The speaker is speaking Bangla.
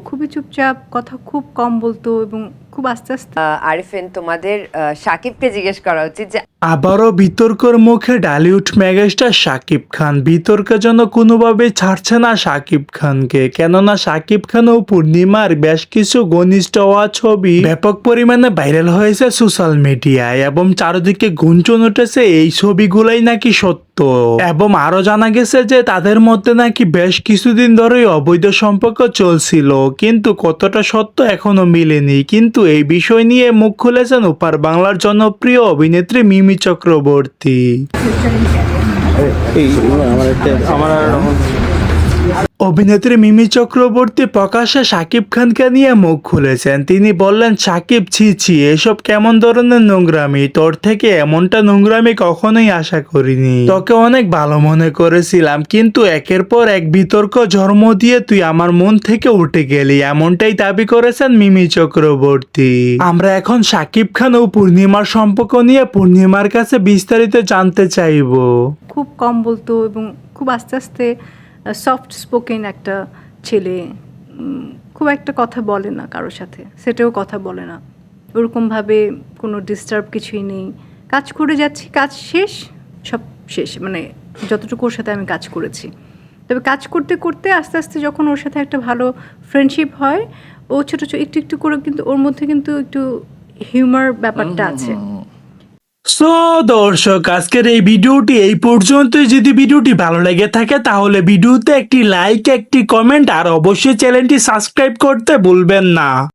খুবই চুপচাপ, কথা খুব কম বলতো এবং খুব আস্তে আস্তে। আরিফিন, তোমাদের সাকিবকে জিজ্ঞেস করা উচিত যে আবারও বিতর্কের মুখে ঢালিউড মেগাস্টার শাকিব খান। বিতর্ক যেন কোনোভাবেই ছাড়ছে না শাকিব খানকে, কেননা শাকিব খান ও পূর্ণিমার বেশ কিছু ঘনিষ্ঠ হওয়া ছবি ব্যাপক পরিমাণে ভাইরাল হয়েছে সোশ্যাল মিডিয়ায় এবং চারিদিকে গুঞ্জন উঠেছে এই ছবিগুলাই নাকি সত্য। এবং আরো জানা গেছে যে তাদের মধ্যে নাকি বেশ কিছুদিন ধরেই অবৈধ সম্পর্ক চলছিল, কিন্তু কতটা সত্য এখনো মিলেনি। কিন্তু এই বিষয় নিয়ে মুখ খুলেছেন ওপার বাংলার জনপ্রিয় অভিনেত্রী মিমি চক্রবর্তী। অভিনেত্রী মিমি চক্রবর্তী প্রকাশ্যে শাকিব খানকে নিয়ে মুখ খুলেছেন। তিনি বললেন, সাকিব, ছি এসব কেমন ধরনের নোংরামি, তোর থেকে এমনটা নোংরামি কখনোই আশা করিনি। তোকে অনেক ভালো মনে করেছিলাম, কিন্তু একের পর এক বিতর্ক জন্ম দিয়ে তুই আমার মন থেকে উঠে গেলি, এমনটাই দাবি করেছেন মিমি চক্রবর্তী। আমরা এখন শাকিব খান ও পূর্ণিমার সম্পর্ক নিয়ে পূর্ণিমার কাছে বিস্তারিত জানতে চাইবো। খুব কম বলতো এবং খুব আস্তে আস্তে সফট স্পোকেন একটা ছেলে। খুব একটা কথা বলে না কারোর সাথে, সেটাও কথা বলে না ওরকমভাবে, কোনো ডিস্টার্ব কিছুই নেই। কাজ করে যাচ্ছি, কাজ শেষ, সব শেষ, মানে যতটুকু ওর সাথে আমি কাজ করেছি। তবে কাজ করতে করতে আস্তে আস্তে যখন ওর সাথে একটা ভালো ফ্রেন্ডশিপ হয়, ও ছোটো ছোটো একটু একটু করে কিন্তু ওর মধ্যে কিন্তু একটু হিউমার ব্যাপারটা আছে। সো দর্শক, আজকের এই ভিডিওটি এই পর্যন্তই। যদি ভিডিওটি ভালো লেগে থাকে তাহলে ভিডিওতে একটি লাইক, একটি কমেন্ট আর অবশ্যই চ্যানেলটি সাবস্ক্রাইব করতে ভুলবেন না।